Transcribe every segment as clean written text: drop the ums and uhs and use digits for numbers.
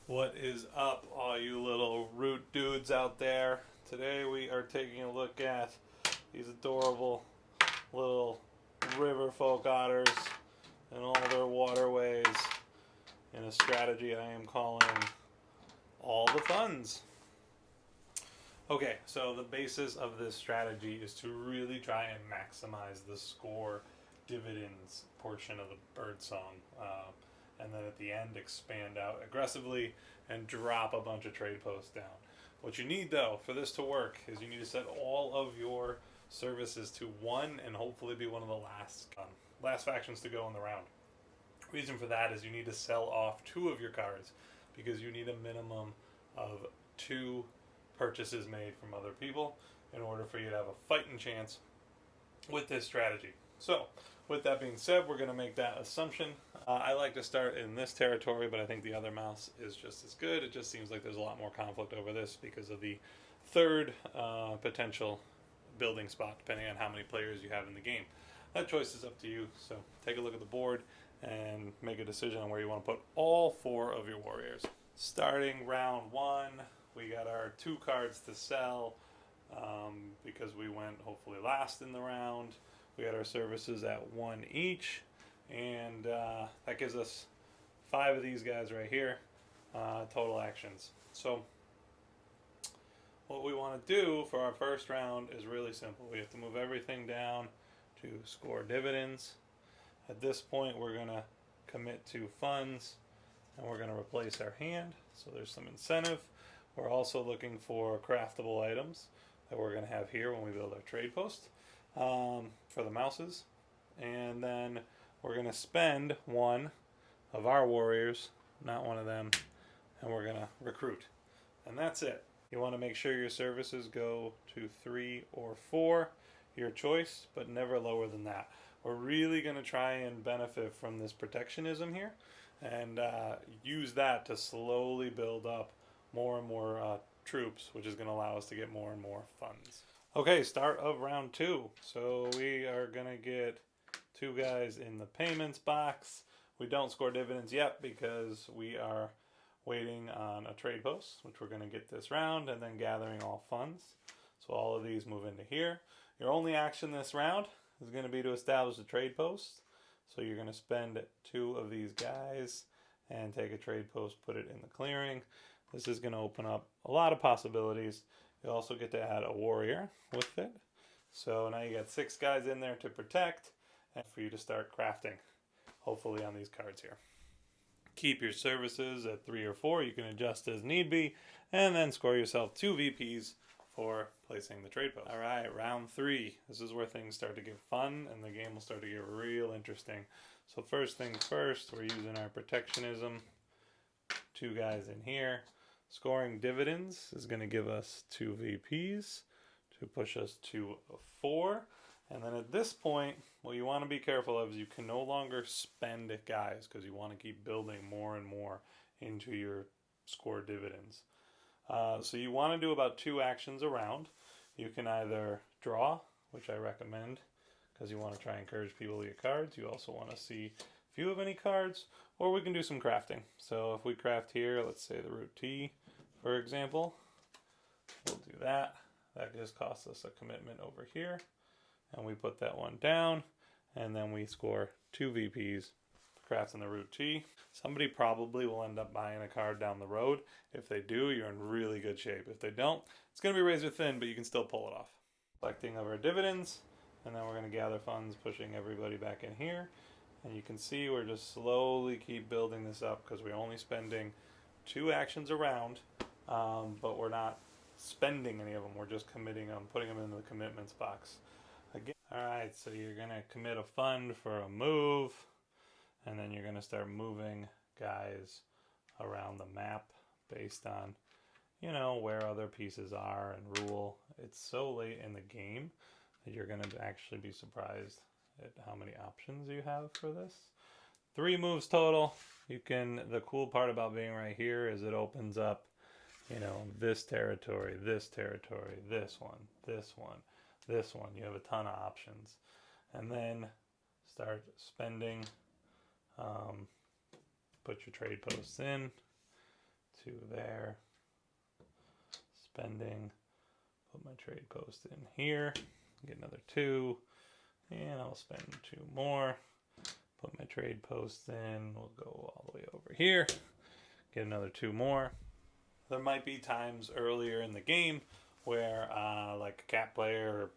What is up, all you little root dudes out there? Today we are taking a look at these adorable little Riverfolk otters and all their waterways in a strategy I am calling All the Funds. Okay, so the basis of this strategy is to really try and maximize the score dividends portion of the Birdsong, and then at the end expand out aggressively and drop a bunch of trade posts down. What you need though for this to work is you need to set all of your services to one and hopefully be one of the last factions to go in the round. Reason for that is you need to sell off two of your cards because you need a minimum of two purchases made from other people in order for you to have a fighting chance with this strategy. So, with that being said, we're going to make that assumption. I like to start in this territory, but I think the other mouse is just as good. It just seems like there's a lot more conflict over this because of the third potential building spot, depending on how many players you have in the game. That choice is up to you, so take a look at the board and make a decision on where you want to put all four of your warriors. Starting round one, we got our two cards to sell because we went hopefully last in the round. We had our services at one each, and that gives us five of these guys right here, total actions. So what we want to do for our first round is really simple. We have to move everything down to score dividends. At this point, we're going to commit to funds, and we're going to replace our hand, so there's some incentive. We're also looking for craftable items that we're going to have here when we build our trade post for the mouses. And then we're going to spend one of our warriors, not one of them, and we're going to recruit. And that's it. You want to make sure your services go to 3 or 4, your choice, but never lower than that. We're really going to try and benefit from this protectionism here and use that to slowly build up more and more troops, which is going to allow us to get more and more funds. Okay, start of round 2. So we are going to get two guys in the payments box. We don't score dividends yet because we are waiting on a trade post, which we're going to get this round, and then gathering all funds. So all of these move into here. Your only action this round is going to be to establish a trade post. So you're going to spend two of these guys and take a trade post, put it in the clearing. This is going to open up a lot of possibilities. You also get to add a warrior with it. So now you got 6 guys in there to protect and for you to start crafting, hopefully on these cards here. Keep your services at 3 or 4. You can adjust as need be, and then score yourself 2 VPs for placing the trade post. All right, round 3. This is where things start to get fun and the game will start to get real interesting. So first things first, we're using our protectionism. 2 guys in here. Scoring dividends is going to give us 2 VPs to push us to 4. And then at this point, what you want to be careful of is you can no longer spend guys because you want to keep building more and more into your score dividends. So you want to do about 2 actions around. You can either draw, which I recommend because you want to try and encourage people to get cards. You also want to see if you have any cards, or we can do some crafting. So if we craft here, let's say the root T, for example, we'll do that. That just costs us a commitment over here. And we put that one down, and then we score 2 VPs for crafting the root T. Somebody probably will end up buying a card down the road. If they do, you're in really good shape. If they don't, it's going to be razor thin, but you can still pull it off. Collecting of our dividends, and then we're going to gather funds, pushing everybody back in here. And you can see we're just slowly keep building this up because we're only spending 2 actions around, but we're not spending any of them. We're just committing them, putting them into the commitments box. Again. All right, so you're going to commit a fund for a move, and then you're going to start moving guys around the map based on, you know, where other pieces are and rule. It's so late in the game that you're going to actually be surprised at how many options you have for this. 3 moves total. You can, the cool part about being right here is it opens up, you know, this territory, this territory, this one, this one, this one. You have a ton of options. And then start spending, put your trade posts in 2 there. Spending. Put my trade post in here. Get another 2. And I'll spend 2 more. Put my trade post in. We'll go all the way over here. Get another 2 more. There might be times earlier in the game where like a cat player or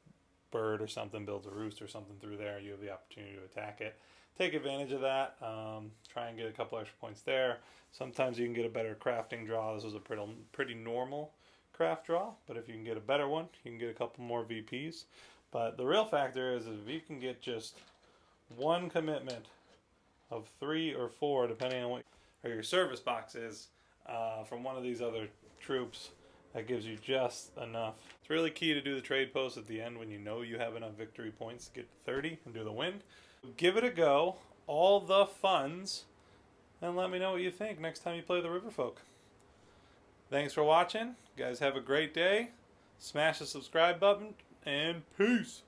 bird or something builds a roost or something through there. You have the opportunity to attack it. Take advantage of that. Try and get a couple extra points there. Sometimes you can get a better crafting draw. This was a pretty normal craft draw, but if you can get a better one, you can get a couple more VPs. But the real factor is if you can get just one commitment of 3 or 4, depending on what your service box is, from one of these other troops, that gives you just enough. It's really key to do the trade post at the end when you know you have enough victory points to get to 30 and do the win. Give it a go, all the funds, and let me know what you think next time you play the Riverfolk. Thanks for watching. You guys have a great day. Smash the subscribe button, and peace.